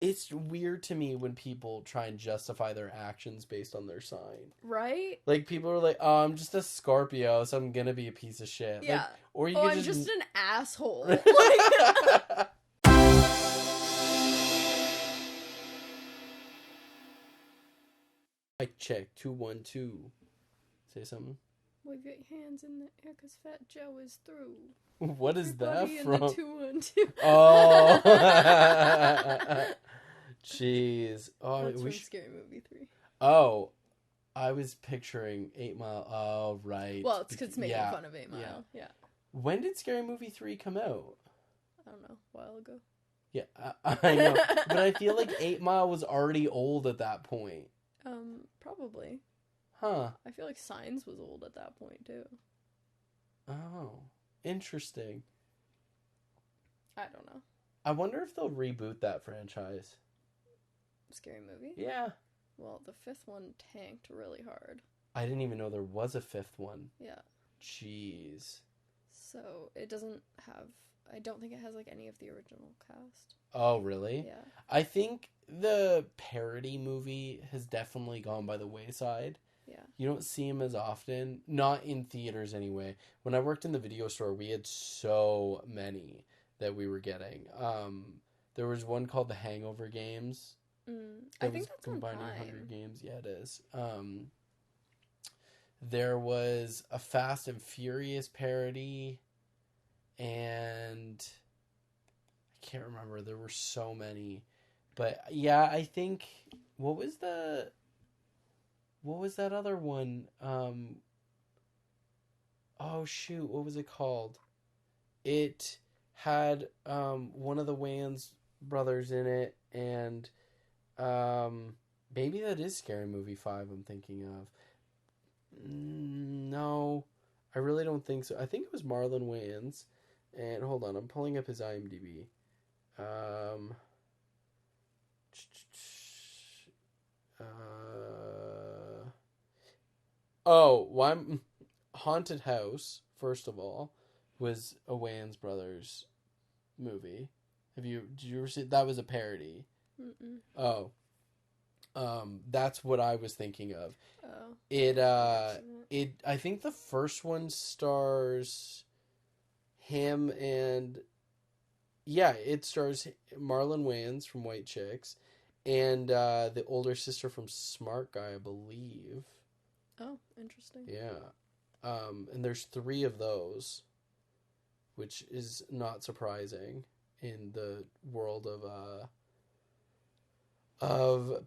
It's weird to me when people try and justify their actions based on their sign. Right? Like, people are like, oh, I'm just a Scorpio, so I'm gonna be a piece of shit. Yeah. Like, or you Oh, could I'm just an asshole. Like... Mic check, 212. Say something. Wave your hands in the air, cause Fat Joe is through. What is Everybody that in from? The 212. Oh. Jeez. Oh, That's from Scary Movie 3. Oh, I was picturing 8 Mile. Oh, right. Well, it's because it's making fun of 8 Mile. Yeah. When did Scary Movie 3 come out? I don't know. A while ago. Yeah, I know. But I feel like 8 Mile was already old at that point. Probably. Huh. I feel like Signs was old at that point, too. Oh, interesting. I don't know. I wonder if they'll reboot that franchise. Scary Movie? Yeah. Well, the 5th one tanked really hard. I didn't even know there was a 5th one. Yeah. Jeez. So, it doesn't have... I don't think it has, like, any of the original cast. Oh, really? Yeah. I think the parody movie has definitely gone by the wayside. Yeah. You don't see them as often. Not in theaters, anyway. When I worked in the video store, we had so many that we were getting. There was one called The Hangover Games. I think that's combining on Prime. 100 games. Yeah, it is. There was a Fast and Furious parody, and I can't remember. There were so many, but yeah, I think what was that other one? Oh shoot, what was it called? It had one of the Wayans brothers in it, and maybe that is Scary Movie 5 I'm thinking of. No, I really don't think so. I think it was Marlon Wayans. And hold on, I'm pulling up his IMDb. Haunted House, first of all, was a Wayans Brothers movie. Did you ever see that? Was a parody? Mm-mm. Oh. That's what I was thinking of. Oh. I think the first one stars him and it stars Marlon Wayans from White Chicks and the older sister from Smart Guy, I believe. Oh, interesting. Yeah. And there's 3 of those, which is not surprising in the world of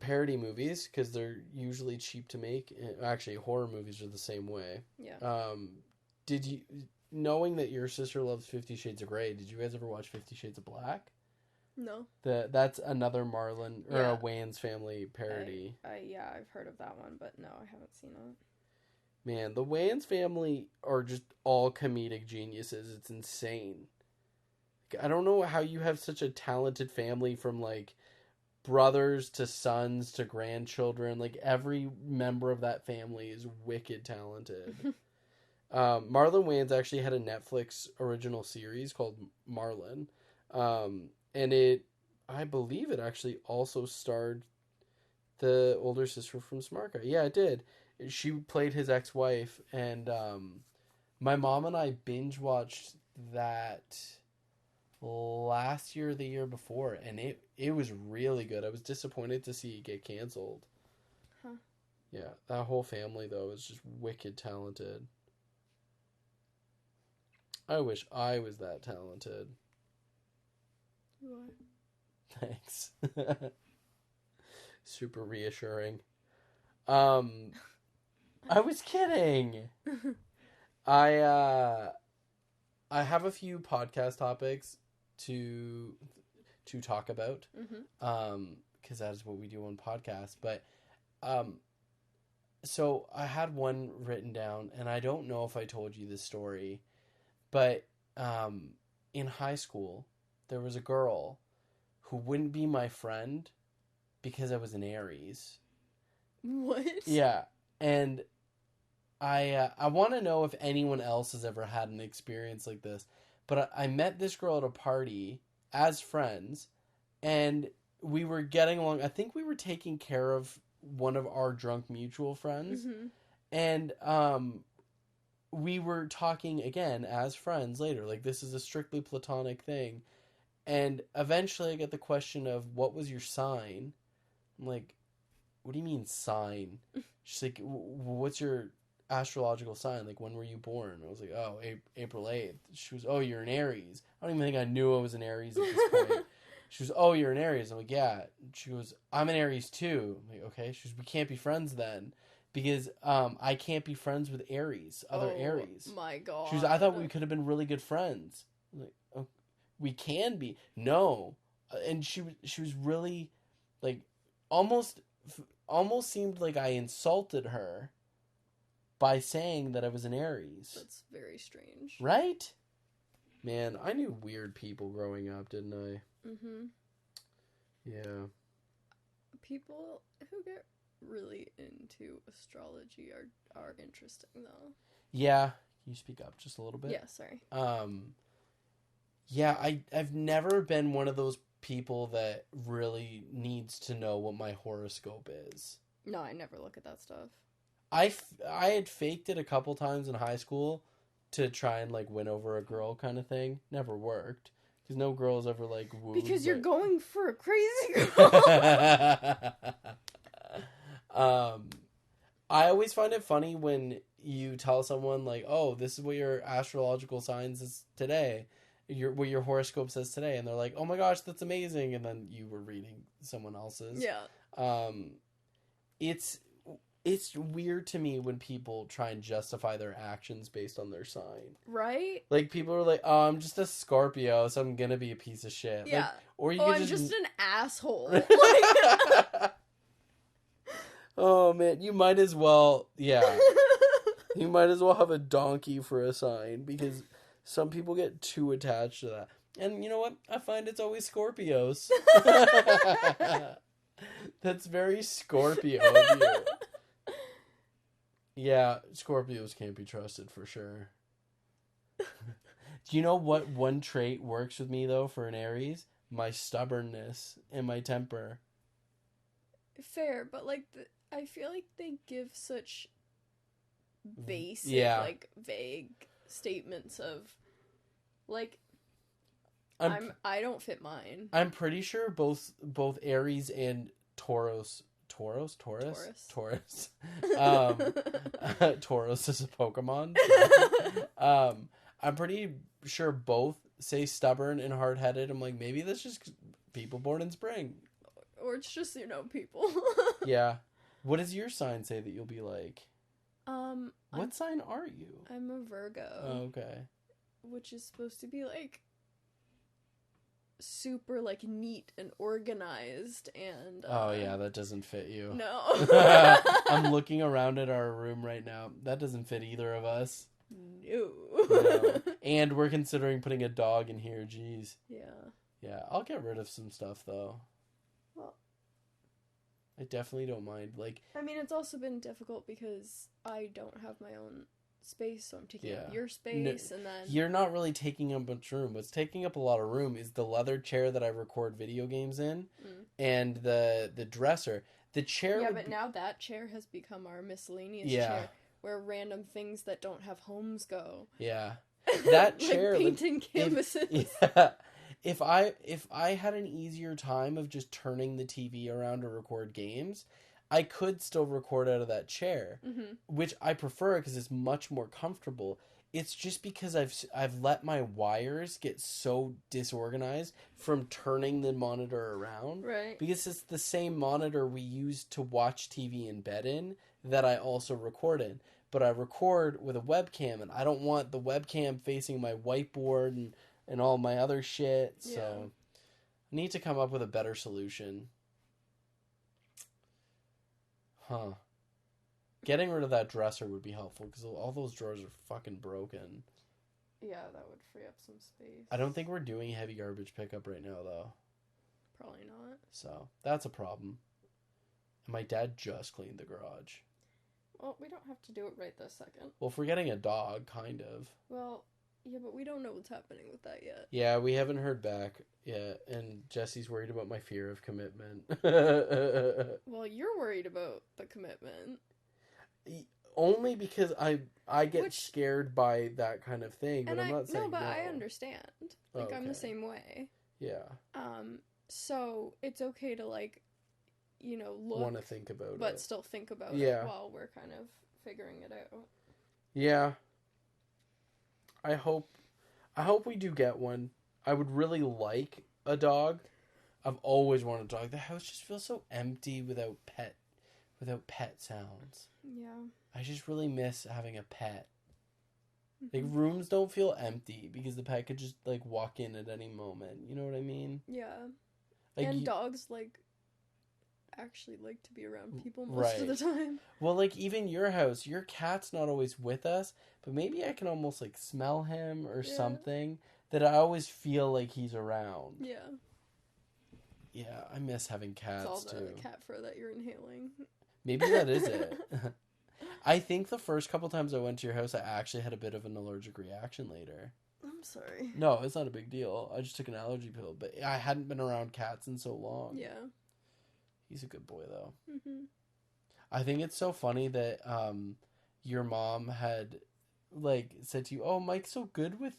parody movies, because they're usually cheap to make. Actually, horror movies are the same way. Yeah. Did you, knowing that your sister loves 50 Shades of Grey, did you guys ever watch 50 Shades of Black? No. That's another Marlon or a Wayans family parody. I've heard of that one, but no, I haven't seen it. Man, the Wayans family are just all comedic geniuses. It's insane. I don't know how you have such a talented family, from like brothers to sons to grandchildren. Like, every member of that family is wicked talented. Marlon Wayans actually had a Netflix original series called Marlon. And I believe it actually also starred the older sister from Smart Guy. Yeah, it did. She played his ex-wife, and my mom and I binge watched that last year or the year before, and it was really good. I was disappointed to see it get canceled. Huh. Yeah, that whole family, though, is just wicked talented. I wish I was that talented. You are. Thanks. Super reassuring. I was kidding. I have a few podcast topics to talk about. Because that is what we do on podcasts. But so I had one written down, and I don't know if I told you this story, but in high school there was a girl who wouldn't be my friend because I was an Aries. What? Yeah, and I want to know if anyone else has ever had an experience like this. But I met this girl at a party as friends, and we were getting along. I think we were taking care of one of our drunk mutual friends. Mm-hmm. And we were talking again as friends later. Like, this is a strictly platonic thing. And eventually I get the question of, what was your sign? I'm like, what do you mean sign? She's like, what's your astrological sign? Like, when were you born? I was like, oh, April 8th. She was, oh, you're an Aries. I don't even think I knew I was an Aries at this point. She was, oh, you're an Aries. I'm like, yeah. She goes, I'm an Aries too. I'm like, okay. She goes, we can't be friends then. Because I can't be friends with Aries, other Aries. Oh my god. She was, I thought we could have been really good friends. I'm like, oh, we can be. No. And she was really, like, almost seemed like I insulted her by saying that I was an Aries. That's very strange. Right? Man, I knew weird people growing up, didn't I? Mm-hmm. Yeah. People who get really into astrology are interesting, though. Yeah. Can you speak up just a little bit? Yeah, sorry. Yeah, I've never been one of those people that really needs to know what my horoscope is. No, I never look at that stuff. I had faked it a couple times in high school to try and, like, win over a girl kind of thing. Never worked. Because no girls ever, like, wooed. Because you're going for a crazy girl. I always find it funny when you tell someone, like, oh, this is what your astrological signs is today. What your horoscope says today. And they're like, oh my gosh, that's amazing. And then you were reading someone else's. Yeah. It's weird to me when people try and justify their actions based on their sign. Right? Like, people are like, oh, I'm just a Scorpio, so I'm gonna be a piece of shit. Yeah. Like, or you I'm just an asshole. Like... Oh, man, you might as well, yeah. You might as well have a donkey for a sign, because some people get too attached to that. And you know what? I find it's always Scorpios. That's very Scorpio of you. Yeah, Scorpios can't be trusted for sure. Do you know what one trait works with me, though, for an Aries? My stubbornness and my temper. Fair, but, like, I feel like they give such basic, like, vague statements of, like, I don't fit mine. I'm pretty sure both Aries and Taurus. Tauros is a Pokemon. I'm pretty sure both say stubborn and hard-headed. I'm like, maybe that's just people born in spring. Or it's just, people. Yeah. What does your sign say that you'll be like? What sign are you? I'm a Virgo. Oh, okay. Which is supposed to be, like, super, like, neat and organized and... oh, yeah, that doesn't fit you. No. I'm looking around at our room right now. That doesn't fit either of us. No. And we're considering putting a dog in here, jeez. Yeah. Yeah, I'll get rid of some stuff, though. Well... I definitely don't mind, like... I mean, it's also been difficult because I don't have my own space, so I'm taking up your space, and then... You're not really taking up much room. What's taking up a lot of room is the leather chair that I record video games in, and the dresser. The chair... Yeah, but now that chair has become our miscellaneous chair, where random things that don't have homes go. Yeah. That chair... like painting canvases. If I had an easier time of just turning the TV around to record games, I could still record out of that chair, which I prefer because it's much more comfortable. It's just because I've let my wires get so disorganized from turning the monitor around. Right. Because it's the same monitor we use to watch TV in bed in that I also record in. But I record with a webcam, and I don't want the webcam facing my whiteboard and all my other shit, so I need to come up with a better solution. Huh. Getting rid of that dresser would be helpful, because all those drawers are fucking broken. Yeah, that would free up some space. I don't think we're doing heavy garbage pickup right now, though. Probably not. So, that's a problem. And my dad just cleaned the garage. Well, we don't have to do it right this second. Well, if we're getting a dog, kind of. Well, Yeah, but we don't know what's happening with that yet. Yeah, we haven't heard back yet, and Jesse's worried about my fear of commitment. Well, you're worried about the commitment. Only because I get scared by that kind of thing, but I'm not saying no. But I understand. Like, okay. I'm the same way. Yeah. So it's okay to, like, you know, look... want to think about it. But still think about it while we're kind of figuring it out. Yeah. I hope we do get one. I would really like a dog. I've always wanted a dog. The house just feels so empty without pet sounds. Yeah. I just really miss having a pet. Like, rooms don't feel empty because the pet could just, like, walk in at any moment. You know what I mean? Yeah. Like, and dogs, like, actually like to be around people most of the time. Well, like, even your house, your cat's not always with us, but maybe I can almost, like, smell him or something, that I always feel like he's around. Yeah. Yeah, I miss having cats, it's all the cat fur that you're inhaling. Maybe that is it. I think the first couple times I went to your house, I actually had a bit of an allergic reaction later. I'm sorry. No, it's not a big deal. I just took an allergy pill, but I hadn't been around cats in so long. Yeah. He's a good boy, though. Mm-hmm. I think it's so funny that your mom had, like, said to you, "Oh, Mike's so good with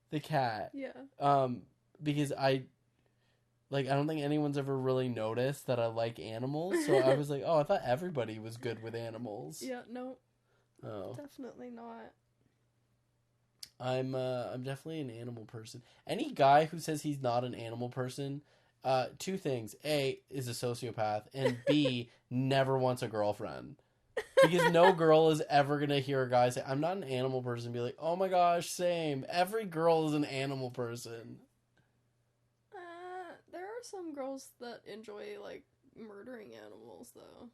the cat." Yeah. Because I don't think anyone's ever really noticed that I like animals. So I was like, oh, I thought everybody was good with animals. Yeah, no. Oh. Definitely not. I'm definitely an animal person. Any guy who says he's not an animal person, two things. A, is a sociopath, and B, never wants a girlfriend. Because no girl is ever going to hear a guy say, I'm not an animal person, and be like, oh my gosh, same. Every girl is an animal person. There are some girls that enjoy, like, murdering animals, though.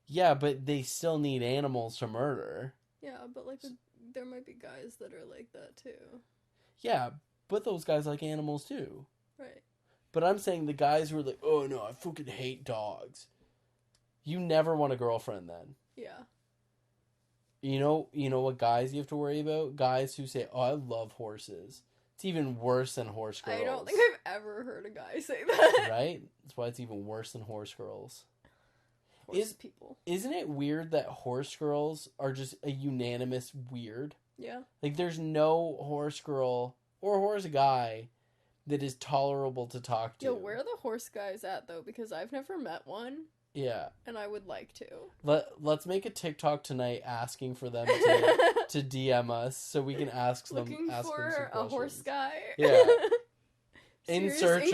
Yeah, but they still need animals to murder. Yeah, but, like, there might be guys that are like that, too. Yeah, but those guys like animals, too. Right. But I'm saying the guys who are like, oh, no, I fucking hate dogs. You never want a girlfriend then. Yeah. You know what guys you have to worry about? Guys who say, oh, I love horses. It's even worse than horse girls. I don't think I've ever heard a guy say that. Right? That's why it's even worse than horse girls. Horse people. Isn't it weird that horse girls are just a unanimous weird? Yeah. Like, there's no horse girl or horse guy that is tolerable to talk to. Yo, where are the horse guys at, though? Because I've never met one. Yeah. And I would like to. Let's make a TikTok tonight asking for them to DM us so we can ask them Looking for a horse guy. Yeah. in search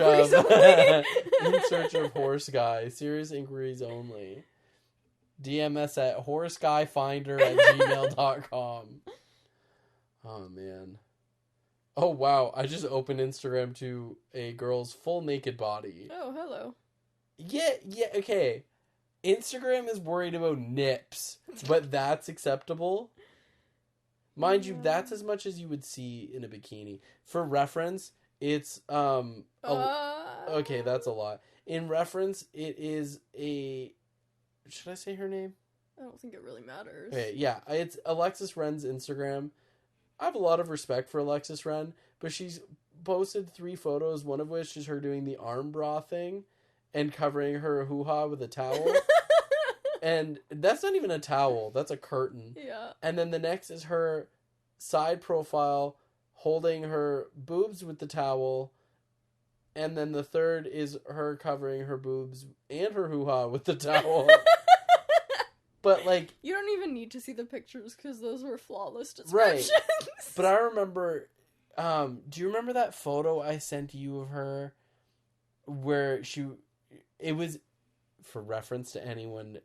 of horse guy. Serious inquiries only. DM us at horseguyfinder@gmail.com. Oh man. Oh wow, I just opened Instagram to a girl's full naked body. Oh, hello. Yeah, okay. Instagram is worried about nips, but that's acceptable. Mind you, that's as much as you would see in a bikini. For reference, it's okay, that's a lot. In reference, it is a... Should I say her name? I don't think it really matters. Okay, yeah, it's Alexis Wren's Instagram. I have a lot of respect for Alexis Wren, but she's posted 3 photos, one of which is her doing the arm bra thing and covering her hoo-ha with a towel. And that's not even a towel, that's a curtain. Yeah. And then the next is her side profile holding her boobs with the towel. And then the third is her covering her boobs and her hoo-ha with the towel. But, like... You don't even need to see the pictures, because those were flawless descriptions. Right. But I remember... do you remember that photo I sent you of her? Where it was... For reference to anyone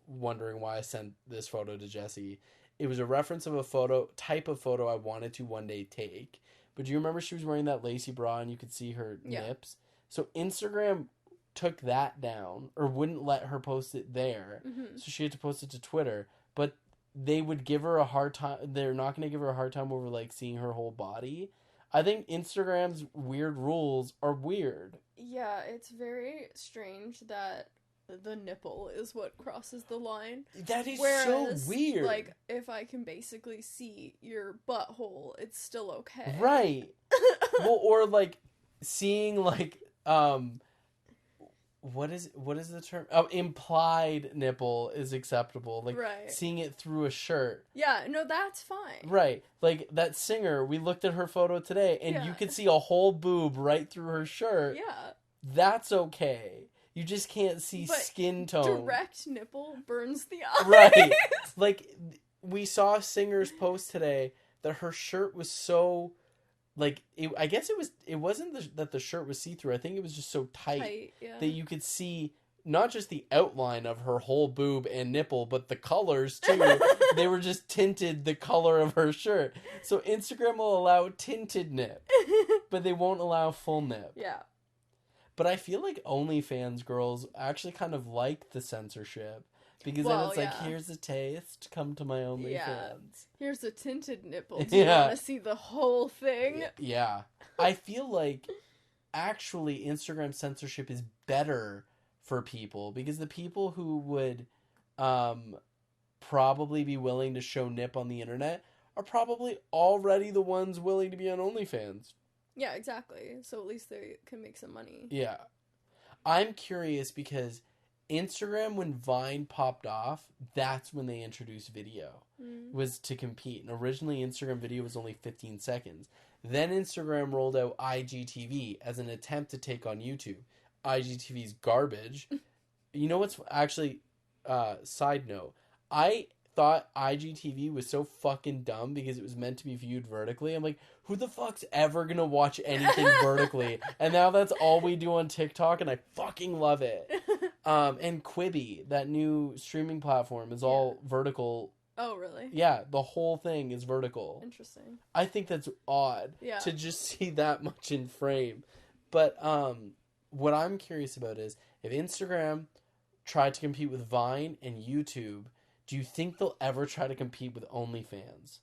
wondering why I sent this photo to Jessie, it was a reference of a type of photo I wanted to one day take. But do you remember she was wearing that lacy bra and you could see her nips? So Instagram took that down, or wouldn't let her post it there. Mm-hmm. So she had to post it to Twitter. But they would give her a hard time. They're not going to give her a hard time over, like, seeing her whole body. I think Instagram's weird rules are weird. Yeah, it's very strange that the nipple is what crosses the line. That is so weird. Like, if I can basically see your butthole, it's still okay. Right. Well, or, like, seeing, like, what is the term? Oh, implied nipple is acceptable. Like, seeing it through a shirt. Yeah, no, that's fine. Right. Like, that singer, we looked at her photo today, and you could see a whole boob right through her shirt. Yeah. That's okay. You just can't see skin tone. Direct nipple burns the eyes. Right. Like, we saw a singer's post today that her shirt was so, like, I guess it wasn't that the shirt was see-through. I think it was just so tight that you could see not just the outline of her whole boob and nipple, but the colors, too. They were just tinted the color of her shirt. So Instagram will allow tinted nip, but they won't allow full nip. Yeah. But I feel like OnlyFans girls actually kind of like the censorship. Because then it's like, here's a taste, come to my OnlyFans. Yeah. Here's a tinted nipple. Do you want to see the whole thing? Yeah. I feel like, actually, Instagram censorship is better for people. Because the people who would probably be willing to show nip on the internet are probably already the ones willing to be on OnlyFans. Yeah, exactly. So at least they can make some money. Yeah. I'm curious because Instagram, when Vine popped off, that's when they introduced video. Was to compete. And originally Instagram video was only 15 seconds. Then Instagram rolled out IGTV as an attempt to take on YouTube. IGTV's garbage. You know what's actually, side note, I thought IGTV was so fucking dumb because it was meant to be viewed vertically. I'm like, who the fuck's ever gonna watch anything vertically? And now that's all we do on TikTok, and I fucking love it. And Quibi, that new streaming platform, is all vertical. Oh, really? Yeah, the whole thing is vertical. Interesting. I think that's odd to just see that much in frame. But what I'm curious about is, if Instagram tried to compete with Vine and YouTube, do you think they'll ever try to compete with OnlyFans?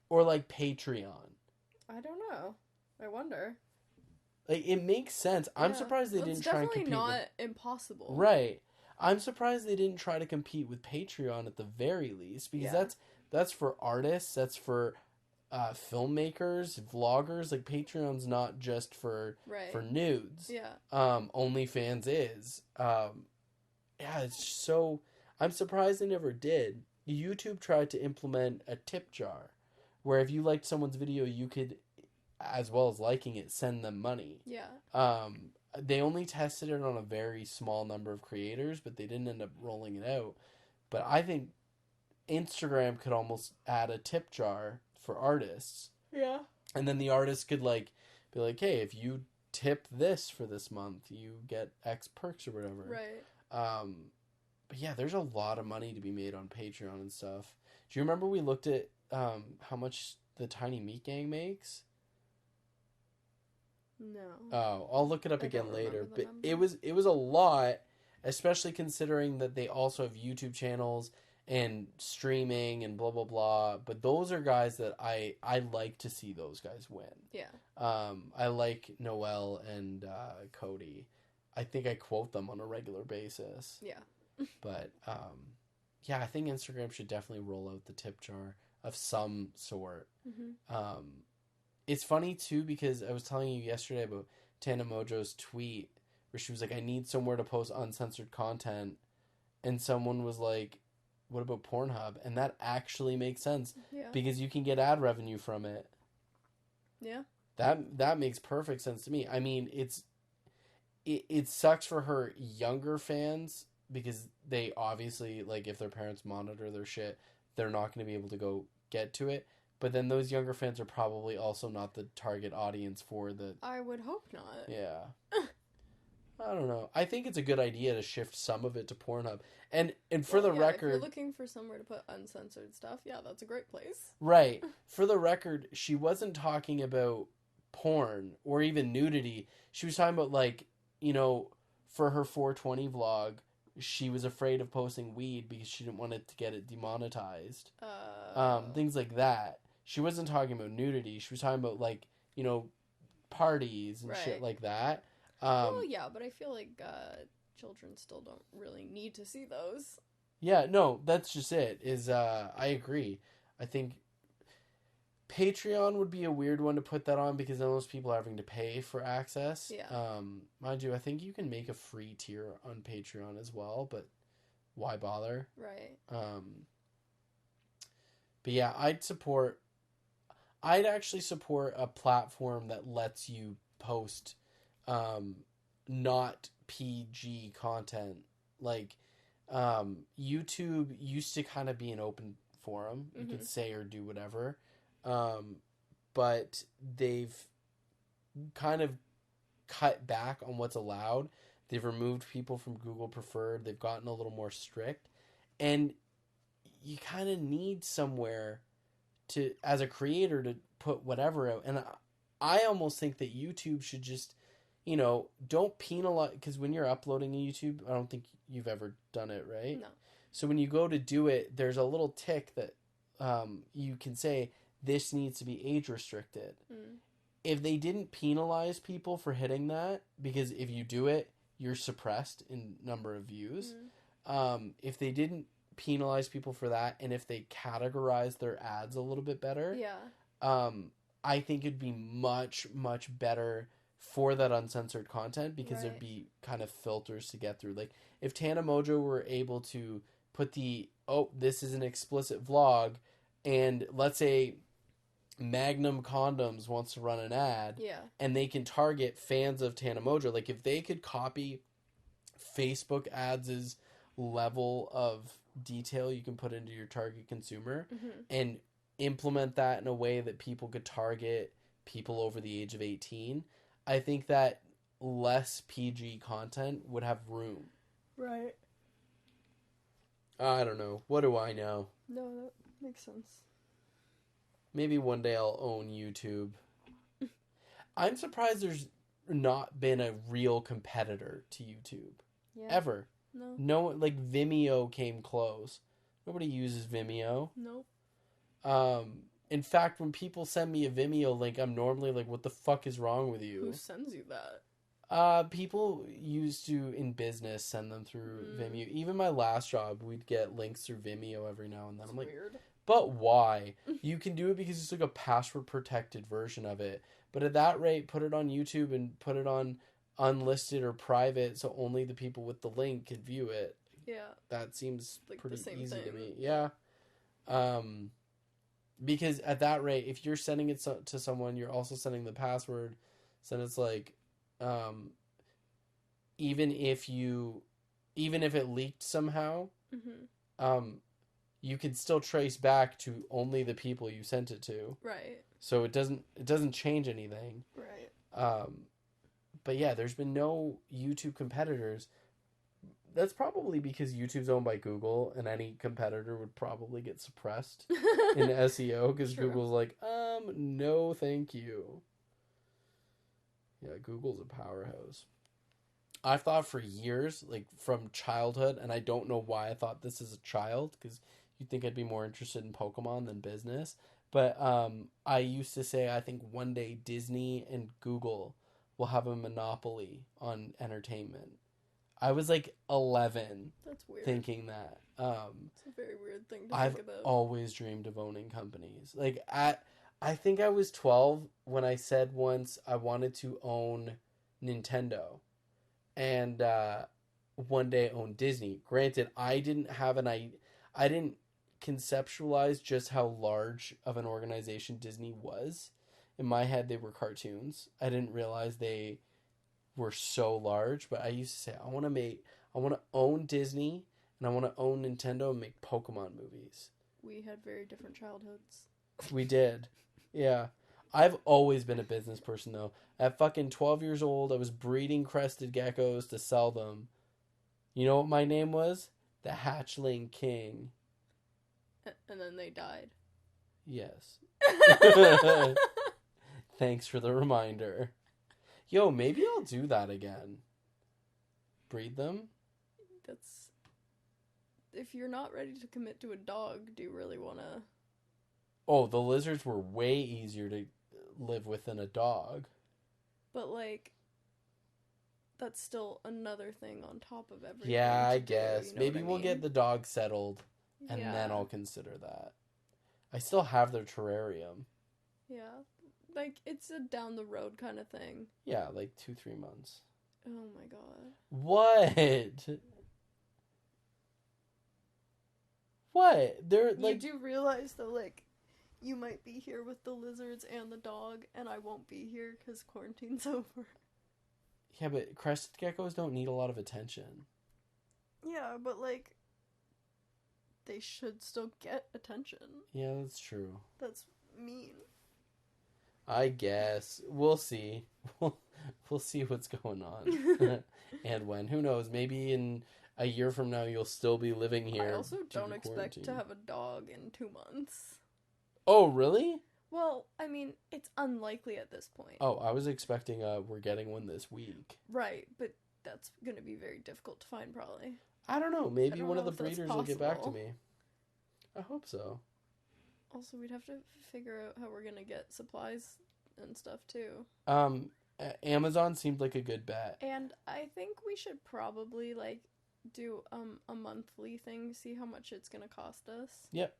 Or like Patreon? I don't know. I wonder. Like, it makes sense. I'm surprised they didn't try and compete. It's definitely not impossible. Right. I'm surprised they didn't try to compete with Patreon at the very least. Because that's for artists. That's for filmmakers, vloggers. Like, Patreon's not just for nudes. Yeah. OnlyFans is. Yeah, it's so... I'm surprised they never did. YouTube tried to implement a tip jar, where if you liked someone's video, you could, as well as liking it, send them money. Yeah. They only tested it on a very small number of creators, but they didn't end up rolling it out. But I think Instagram could almost add a tip jar for artists. Yeah. And then the artist could, like, be like, hey, if you tip this for this month, you get X perks or whatever. Right. But yeah, there's a lot of money to be made on Patreon and stuff. Do you remember we looked at how much the Tiny Meat Gang makes? No. Oh, I'll look it up again later. But it was a lot, especially considering that they also have YouTube channels and streaming and blah blah blah. But those are guys that I like to see those guys win. Yeah. I like Noel and Cody. I think I quote them on a regular basis. Yeah. But, yeah, I think Instagram should definitely roll out the tip jar of some sort. Mm-hmm. It's funny, too, because I was telling you yesterday about Tana Mojo's tweet where she was like, I need somewhere to post uncensored content. And someone was like, what about Pornhub? And that actually makes sense. Yeah. Because you can get ad revenue from it. Yeah. That makes perfect sense to me. I mean, it sucks for her younger fans because they obviously, like, if their parents monitor their shit, they're not going to be able to go get to it. But then those younger fans are probably also not the target audience for the... I would hope not. Yeah. I don't know. I think it's a good idea to shift some of it to Pornhub. And for the record... If you're looking for somewhere to put uncensored stuff, yeah, that's a great place. Right. For the record, she wasn't talking about porn or even nudity. She was talking about, like, you know, for her 420 vlog, she was afraid of posting weed because she didn't want it to get it demonetized. Things like that. She wasn't talking about nudity. She was talking about, like, you know, parties and shit like that. Well, yeah, but I feel like children still don't really need to see those. Yeah, no, that's just it. I agree. I think Patreon would be a weird one to put that on because then most people are having to pay for access. Yeah. Mind you, I think you can make a free tier on Patreon as well, but why bother? Right. But yeah, I'd actually support a platform that lets you post not PG content. Like YouTube used to kind of be an open forum. You could say or do whatever. But they've kind of cut back on what's allowed. They've removed people from Google Preferred. They've gotten a little more strict. And you kind of need somewhere to, as a creator, to put whatever out. And I almost think that YouTube should just, don't penalize, because when you're uploading to YouTube, I don't think you've ever done it, right? No. So when you go to do it, there's a little tick that you can say, this needs to be age restricted. If they didn't penalize people for hitting that, because if you do it, you're suppressed in number of views. If they didn't penalize people for that, and if they categorize their ads a little bit better, I think it'd be much, much better for that uncensored content, because there'd be kind of filters to get through. Like if Tana Mojo were able to put this is an explicit vlog, and let's say Magnum Condoms wants to run an ad, and they can target fans of Tana Mojo. Like if they could copy Facebook ads' level of detail you can put into your target consumer and implement that in a way that people could target people over the age of 18, I think that less PG content would have room. Right. I don't know. What do I know? No, that makes sense. Maybe one day I'll own YouTube. I'm surprised there's not been a real competitor to YouTube. Yeah. Ever. No. Like Vimeo came close. Nobody uses Vimeo. Nope. In fact, when people send me a Vimeo link, I'm normally like, what the fuck is wrong with you? Who sends you that? People used to, in business, send them through Vimeo. Even my last job, we'd get links through Vimeo every now and then. I'm like, weird. But why? You can do it because it's like a password protected version of it. But at that rate, put it on YouTube and put it on unlisted or private so only the people with the link can view it. Yeah. That seems like pretty easy thing. to me. Yeah. Because at that rate, if you're sending it to someone, you're also sending the password. So it's like, even if it leaked somehow, you can still trace back to only the people you sent it to. Right. So it doesn't change anything. Right. But yeah, there's been no YouTube competitors. That's probably because YouTube's owned by Google, and any competitor would probably get suppressed in SEO because Google's like, no, thank you. Yeah, Google's a powerhouse. I've thought for years, like from childhood, and I don't know why I thought this as a child, because you'd think I'd be more interested in Pokemon than business. But I used to say I think one day Disney and Google will have a monopoly on entertainment. I was like 11. That's weird. Thinking that. It's a very weird thing to I've think about. always dreamed of owning companies. Like I think I was 12 when I said once I wanted to own Nintendo. And one day own Disney. Granted, I didn't conceptualize just how large of an organization Disney was. In my head, they were cartoons. I didn't realize they were so large. But I used to say, I want to own Disney, and I want to own Nintendo and make Pokemon movies. We had very different childhoods. We did. Yeah. I've always been a business person, though. At fucking 12 years old, I was breeding crested geckos to sell them. You know what my name was? The Hatchling King. And then they died. Yes. Thanks for the reminder. Yo, maybe I'll do that again. Breed them? That's... If you're not ready to commit to a dog, do you really want to... Oh, the lizards were way easier to live with than a dog. But, like, that's still another thing on top of everything. Yeah, I guess. You know Maybe we'll get the dog settled, and then I'll consider that. I still have their terrarium. Yeah. Like, it's a down the road kind of thing. Yeah, like 2-3 months. Oh my god. What? What? They're like... You do realize, though, like, you might be here with the lizards and the dog, and I won't be here because quarantine's over. Yeah, but crested geckos don't need a lot of attention. Yeah, but, like, they should still get attention. Yeah, that's true. That's mean. I guess. We'll see. We'll see what's going on. And when. Who knows? Maybe in a year from now you'll still be living here. I also don't expect to have a dog in 2 months. Oh, really? Well, I mean, it's unlikely at this point. Oh, I was expecting we're getting one this week. Right, but that's going to be very difficult to find, probably. I don't know. Maybe one of the breeders will get back to me. I hope so. Also, we'd have to figure out how we're going to get supplies and stuff, too. Amazon seemed like a good bet. And I think we should probably, like, do a monthly thing, see how much it's going to cost us. Yep,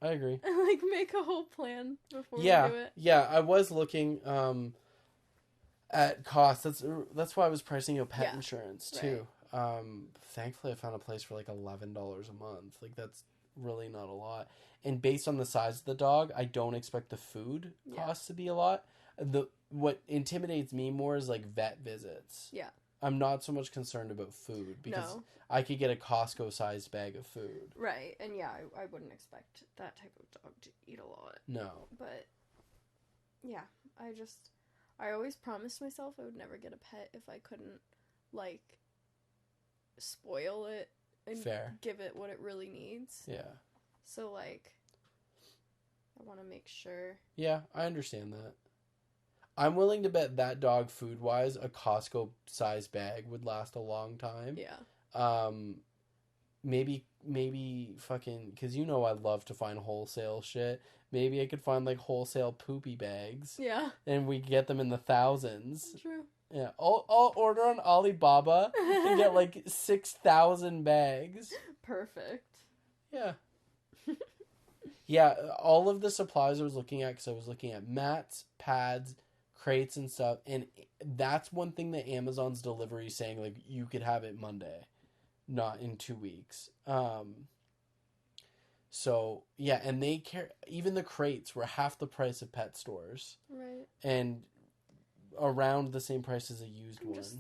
I agree. And, like, make a whole plan before we do it. Yeah, I was looking at costs. That's why I was pricing out pet insurance, too. Right. Thankfully, I found a place for, like, $11 a month. Like, that's really not a lot. And based on the size of the dog, I don't expect the food costs to be a lot. What intimidates me more is like vet visits. Yeah. I'm not so much concerned about food because I could get a Costco sized bag of food. Right. And yeah, I wouldn't expect that type of dog to eat a lot. No. But yeah, I always promised myself I would never get a pet if I couldn't, like, spoil it and give it what it really needs. Yeah. So, like, I want to make sure. Yeah, I understand that. I'm willing to bet that dog, food-wise, a Costco-sized bag would last a long time. Yeah. Maybe fucking... Because you know I love to find wholesale shit. Maybe I could find, like, wholesale poopy bags. Yeah. And we get them in the thousands. True. Yeah. I'll order on Alibaba and get, like, 6,000 bags. Perfect. Yeah. Yeah, all of the supplies I was looking at, because I was looking at mats, pads, crates, and stuff, and that's one thing that Amazon's delivery is saying, like, you could have it Monday, not in 2 weeks. So, yeah, and they care, even the crates were half the price of pet stores. Right. And around the same price as a used one. Just,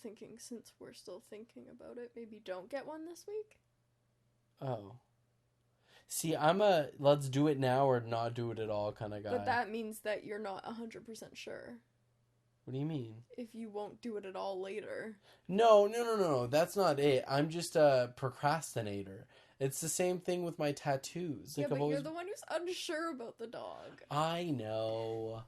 thinking, since we're still thinking about it, maybe don't get one this week? Oh. See, I'm a let's do it now or not do it at all kind of guy. But that means that you're not 100% sure. What do you mean? If you won't do it at all later. No. That's not it. I'm just a procrastinator. It's the same thing with my tattoos. Like, yeah, but you're the one who's unsure about the dog. I know.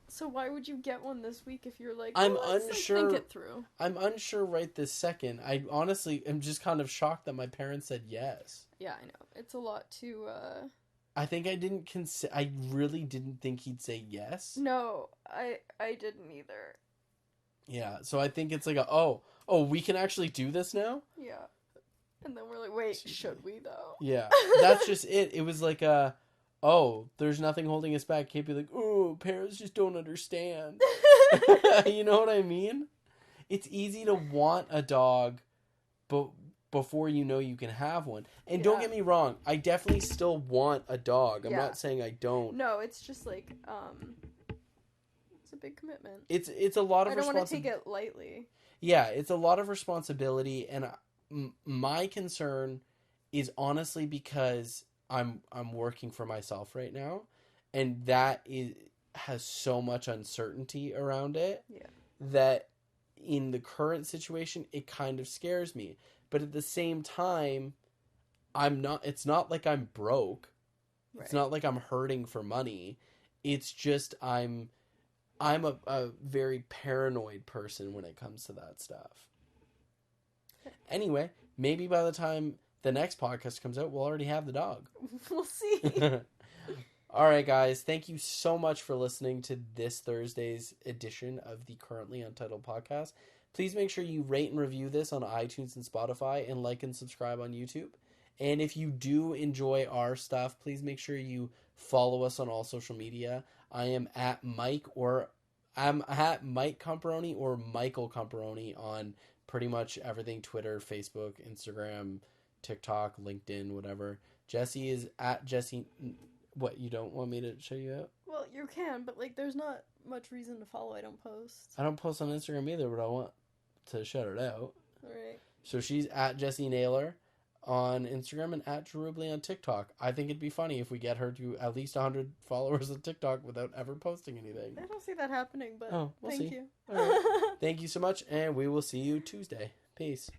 So why would you get one this week if you're like, I'm unsure. Like, think it through. I'm unsure right this second. I honestly am just kind of shocked that my parents said yes. Yeah, I know. It's a lot to, I think I didn't I really didn't think he'd say yes. No, I didn't either. Yeah, so I think it's like we can actually do this now? Yeah. And then we're like, wait, should we though? Yeah, that's just it. It was like there's nothing holding us back. Can't be like, oh, parents just don't understand. You know what I mean? It's easy to want a dog, but before you know you can have one. And don't get me wrong, I definitely still want a dog. I'm not saying I don't. No, it's just like, it's a big commitment. It's a lot of responsibility. I don't want to take it lightly. Yeah, it's a lot of responsibility, and my concern is honestly because I'm working for myself right now, and that has so much uncertainty around it that in the current situation it kind of scares me. But at the same time, it's not like I'm broke. Right. It's not like I'm hurting for money. It's just I'm a very paranoid person when it comes to that stuff. Anyway, maybe by the time the next podcast comes out, we'll already have the dog. We'll see. All right, guys. Thank you so much for listening to this Thursday's edition of the Currently Untitled podcast. Please make sure you rate and review this on iTunes and Spotify, and like and subscribe on YouTube. And if you do enjoy our stuff, please make sure you follow us on all social media. I'm at Mike Comparoni or Michael Comparoni on pretty much everything: Twitter, Facebook, Instagram, TikTok, LinkedIn, whatever. Jessie is at Jessie. What, you don't want me to show you out? Well, you can, but like, there's not much reason to follow. I don't post. I don't post on Instagram either, but I want to shout it out. All right. So she's at Jessie Naylor on Instagram and at Jerubly on TikTok. I think it'd be funny if we get her to at least 100 followers on TikTok without ever posting anything. I don't see that happening, but we'll thank see. you. All right. Thank you so much, and we will see you Tuesday. Peace.